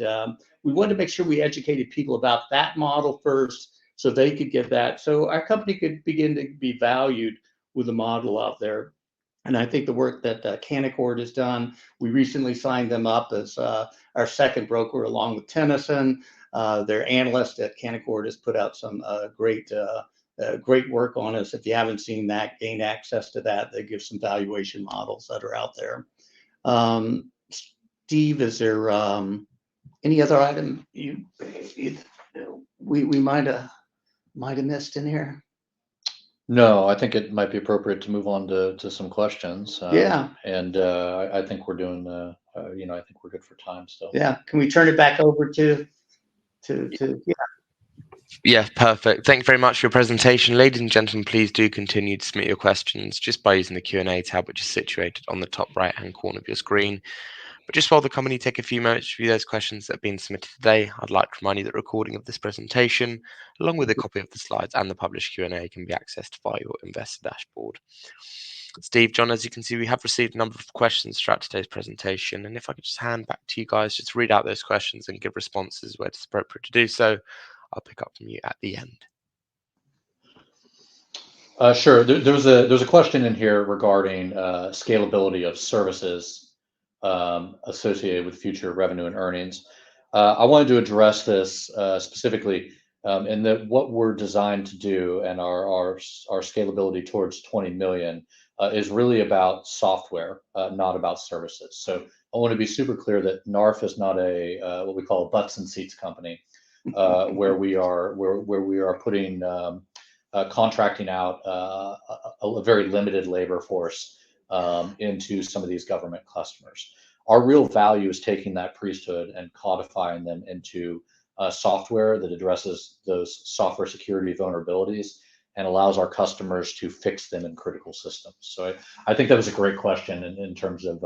we wanted to make sure we educated people about that model first, so they could get that, so our company could begin to be valued with a model out there. And I think the work that Canaccord has done, we recently signed them up as our second broker along with Tennyson. Their analyst at Canaccord has put out some great work on us. If you haven't seen that, gain access to that. They give some valuation models that are out there. Steve, is there any other item we might have missed in here? No, I think it might be appropriate to move on to some questions. Yeah. And I think we're doing, I think we're good for time still. Yeah. Can we turn it back over to yeah. Yeah, perfect. Thank you very much for your presentation. Ladies and gentlemen, please do continue to submit your questions just by using the Q&A tab, which is situated on the top right-hand corner of your screen. But just while the company take a few moments to review those questions that have been submitted today, I'd like to remind you that recording of this presentation, along with a copy of the slides and the published Q&A, can be accessed via your investor dashboard. Steve, John, as you can see, we have received a number of questions throughout today's presentation. And if I could just hand back to you guys, just read out those questions and give responses where it's appropriate to do so. I'll pick up from you at the end. Sure. There's a question in here regarding scalability of services associated with future revenue and earnings. I wanted to address this specifically in that what we're designed to do and our scalability towards 20 million is really about software, not about services. So I want to be super clear that Narf is not a what we call a butts and seats company, where we are putting contracting out a very limited labor force into some of these government customers. Our real value is taking that priesthood and codifying them into software that addresses those software security vulnerabilities and allows our customers to fix them in critical systems. So I think that was a great question in terms of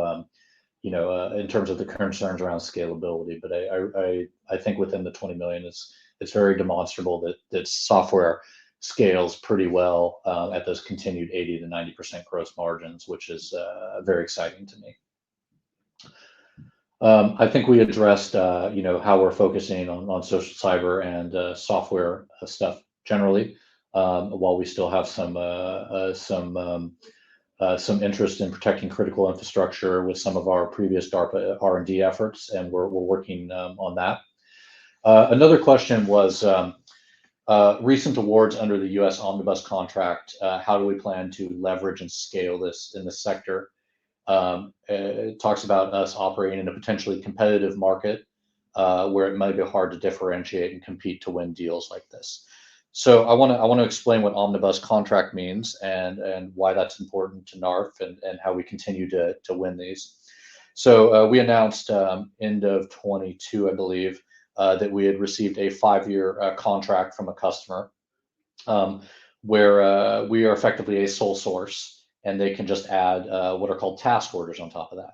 in terms of the concerns around scalability. But I think within the 20 million, it's very demonstrable that software scales pretty well at those continued 80 to 90% gross margins, which is very exciting to me. I think we addressed how we're focusing on social cyber and software stuff generally, while we still have some interest in protecting critical infrastructure with some of our previous DARPA R&D efforts, and we're working on that. Another question was recent awards under the U.S. Omnibus contract. How do we plan to leverage and scale this in the sector? It talks about us operating in a potentially competitive market where it might be hard to differentiate and compete to win deals like this. So I want to explain what omnibus contract means and why that's important to Narf and how we continue to win these. So we announced end of 22, I believe, that we had received a 5-year contract from a customer where we are effectively a sole source, and they can just add what are called task orders on top of that.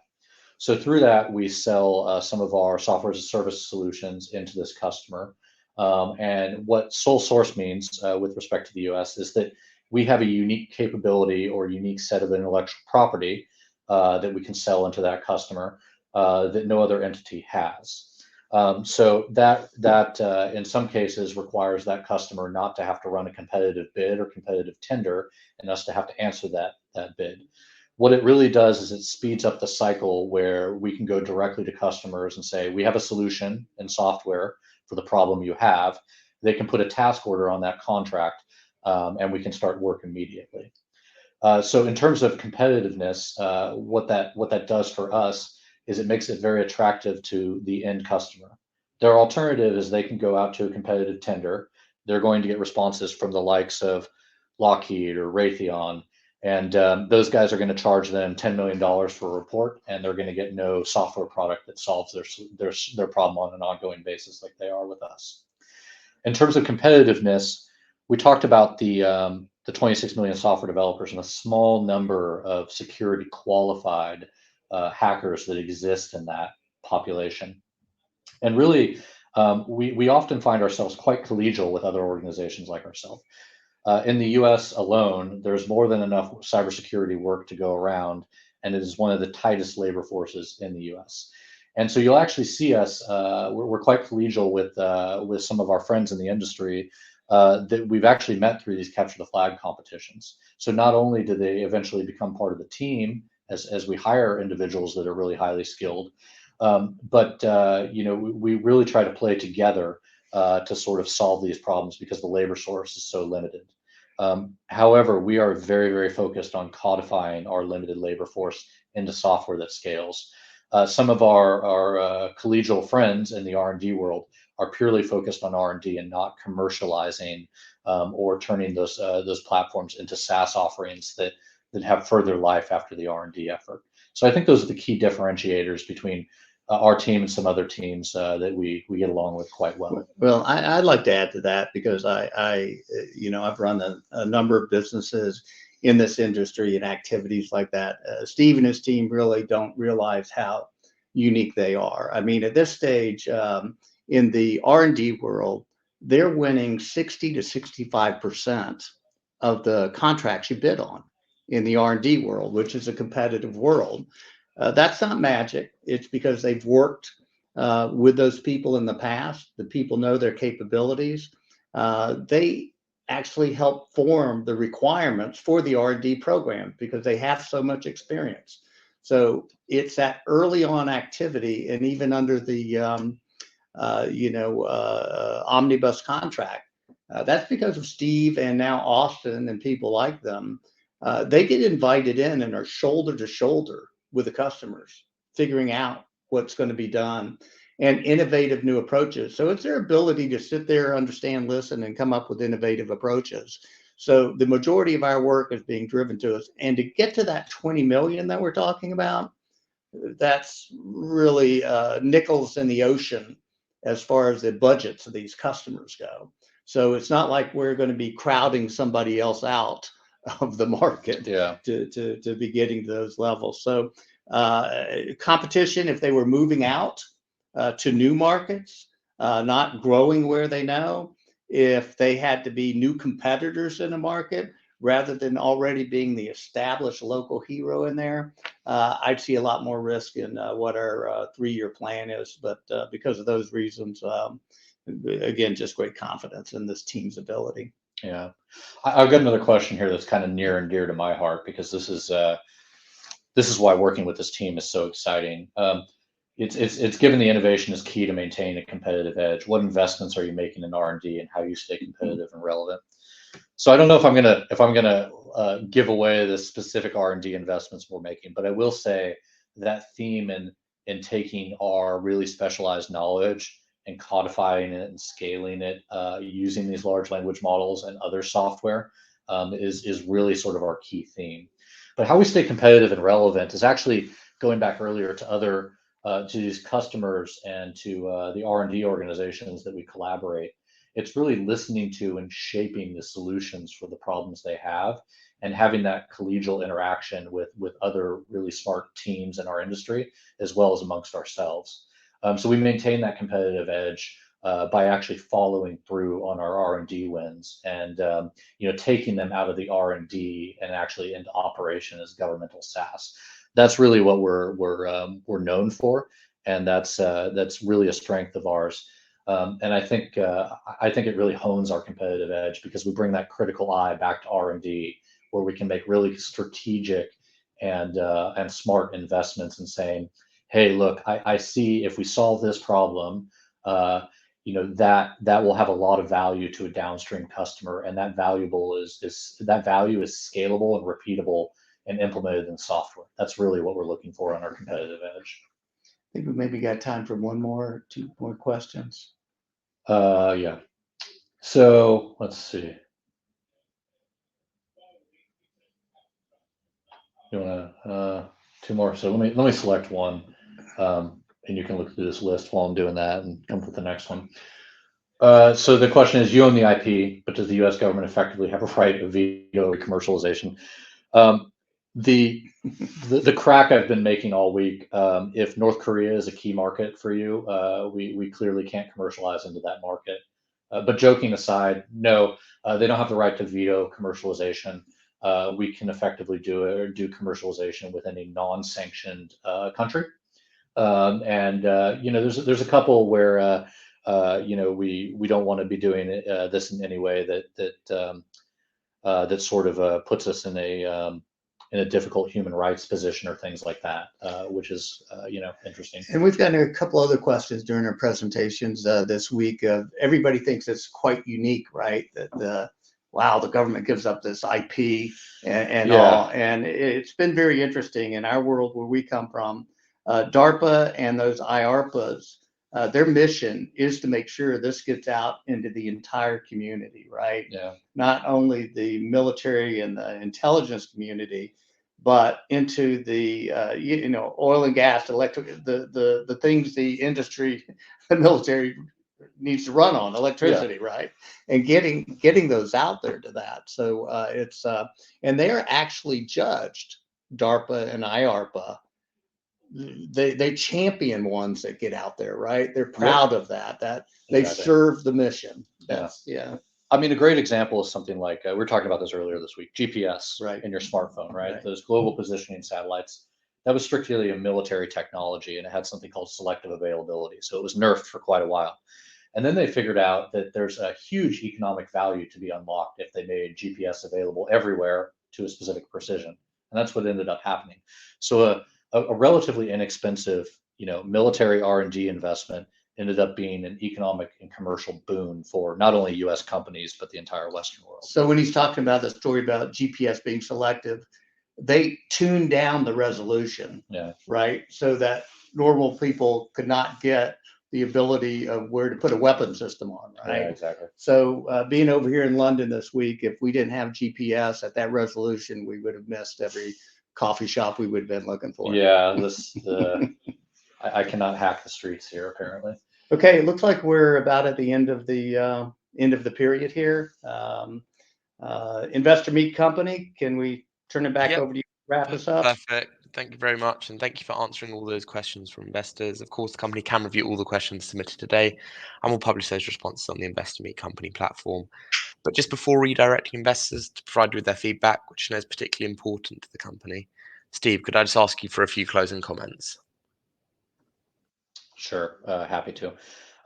So through that, we sell some of our software as a service solutions into this customer. And what sole source means with respect to the US is that we have a unique capability or unique set of intellectual property that we can sell into that customer that no other entity has. So that in some cases requires that customer not to have to run a competitive bid or competitive tender and us to have to answer that bid. What it really does is it speeds up the cycle where we can go directly to customers and say, we have a solution and software for the problem you have. They can put a task order on that contract, and we can start work immediately. So in terms of competitiveness, what that does for us is it makes it very attractive to the end customer. Their alternative is they can go out to a competitive tender. They're going to get responses from the likes of Lockheed or Raytheon, and those guys are going to charge them $10 million for a report, and they're going to get no software product that solves their problem on an ongoing basis like they are with us. In terms of competitiveness, we talked about the 26 million software developers and a small number of security qualified hackers that exist in that population. And really, we often find ourselves quite collegial with other organizations like ourselves. In the US alone, there's more than enough cybersecurity work to go around, and it is one of the tightest labor forces in the US. And so you'll actually see us, we're quite collegial with some of our friends in the industry that we've actually met through these capture the flag competitions. So not only do they eventually become part of the team as we hire individuals that are really highly skilled, but we really try to play together to sort of solve these problems because the labor source is so limited. However, we are very, very focused on codifying our limited labor force into software that scales. Some of our collegial friends in the R&D world are purely focused on R&D and not commercializing or turning those platforms into SaaS offerings that have further life after the R&D effort. So I think those are the key differentiators between our team and some other teams that we get along with quite well. Well, I'd like to add to that because I've run a number of businesses in this industry and activities like that. Steve and his team really don't realize how unique they are. I mean, at this stage in the R&D world, they're winning 60 to 65% of the contracts you bid on in the R&D world, which is a competitive world. That's not magic. It's because they've worked with those people in the past. The people know their capabilities. They actually help form the requirements for the R&D program because they have so much experience. So it's that early on activity, and even under the omnibus contract, that's because of Steve and now Austin and people like them. They get invited in and are shoulder to shoulder with the customers, figuring out what's going to be done and innovative new approaches. So it's their ability to sit there, understand, listen, and come up with innovative approaches. So the majority of our work is being driven to us. And to get to that 20 million that we're talking about, that's really nickels in the ocean as far as the budgets of these customers go. So it's not like we're going to be crowding somebody else out of the market to be getting to those levels. So competition, if they were moving out to new markets, not growing where they know, if they had to be new competitors in a market rather than already being the established local hero in there, I'd see a lot more risk in what our 3-year plan is. But because of those reasons, again, just great confidence in this team's ability. Yeah, I've got another question here that's kind of near and dear to my heart because this is why working with this team is so exciting. It's given the innovation is key to maintain a competitive edge. What investments are you making in R&D and how you stay competitive and relevant? So I don't know if I'm gonna give away the specific R&D investments we're making, but I will say that theme in taking our really specialized knowledge and codifying it and scaling it using these large language models and other software is really sort of our key theme. But how we stay competitive and relevant is actually going back earlier to other to these customers and to the R&D organizations that we collaborate. It's really listening to and shaping the solutions for the problems they have, and having that collegial interaction with other really smart teams in our industry, as well as amongst ourselves. So we maintain that competitive edge by actually following through on our R&D wins, and taking them out of the R&D and actually into operation as governmental SaaS. That's really what we're known for, and that's really a strength of ours. And I think it really hones our competitive edge, because we bring that critical eye back to R&D, where we can make really strategic and smart investments in saying, hey, look, I see if we solve this problem, that will have a lot of value to a downstream customer, and that value is scalable and repeatable and implemented in software. That's really what we're looking for on our competitive edge. I think we maybe got time for two more questions. Yeah. So let's see. You want two more? So let me select one, and you can look through this list while I'm doing that and come up with the next one. So the question is, you own the IP, but does the U.S. government effectively have a right of veto commercialization? The crack I've been making all week, if North Korea is a key market for you, we clearly can't commercialize into that market. But joking aside, no, they don't have the right to veto commercialization. We can effectively do commercialization with any non-sanctioned country. There's a couple where we don't want to be doing this in any way that sort of puts us in a difficult human rights position or things like that, which is interesting. And we've gotten a couple other questions during our presentations this week. Everybody thinks it's quite unique, right? That wow, the government gives up this IP and all, and it's been very interesting in our world where we come from. DARPA and those IARPAs, their mission is to make sure this gets out into the entire community, right? Yeah. Not only the military and the intelligence community, but into the oil and gas, electric, the things the industry, the military needs to run on, electricity, right? And getting those out there to that. So it's and they're actually judged, DARPA and IARPA. They champion ones that get out there, right? They're proud of that they serve the mission. Yeah. I mean, a great example is something like we were talking about this earlier this week, GPS, right, in your smartphone, right? Those global positioning satellites. That was strictly a military technology, and it had something called selective availability. So it was nerfed for quite a while. And then they figured out that there's a huge economic value to be unlocked if they made GPS available everywhere to a specific precision. And that's what ended up happening. So a relatively inexpensive, military R&D investment ended up being an economic and commercial boon for not only U.S. companies, but the entire Western world. So when he's talking about the story about GPS being selective, they tuned down the resolution, right? So that normal people could not get the ability of where to put a weapon system on, right? Yeah, exactly. So being over here in London this week, if we didn't have GPS at that resolution, we would have missed every coffee shop we would have been looking for. Yeah, I cannot hack the streets here, apparently. Okay, it looks like we're about at the end of the period here. Investor Meet Company, can we turn it back over to you to wrap us up? Perfect. Thank you very much, and thank you for answering all those questions from investors. Of course, the company can review all the questions submitted today, and we'll publish those responses on the Investor Meet Company platform. But just before redirecting investors to provide you with their feedback, which I know is particularly important to the company, Steve, could I just ask you for a few closing comments? Sure, happy to.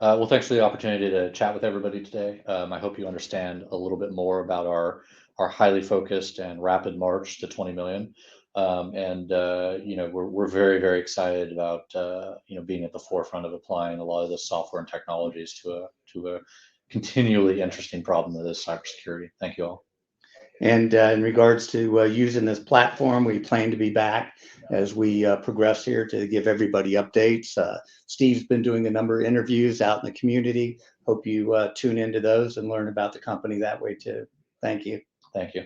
Well, thanks for the opportunity to chat with everybody today. I hope you understand a little bit more about our highly focused and rapid march to 20 million. We're very, very excited about being at the forefront of applying a lot of the software and technologies to a continually interesting problem that is cybersecurity. Thank you all. And in regards to using this platform, we plan to be back as we progress here to give everybody updates. Steve's been doing a number of interviews out in the community. Hope you tune into those and learn about the company that way too. Thank you. Thank you.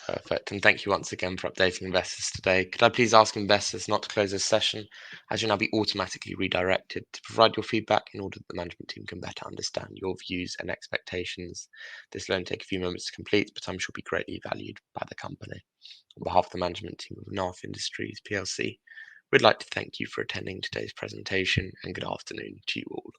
Perfect. And thank you once again for updating investors today. Could I please ask investors not to close this session, as you'll now be automatically redirected to provide your feedback in order that the management team can better understand your views and expectations. This will only take a few moments to complete, but I'm sure will be greatly valued by the company. On behalf of the management team of Narf Industries PLC, we'd like to thank you for attending today's presentation, and good afternoon to you all.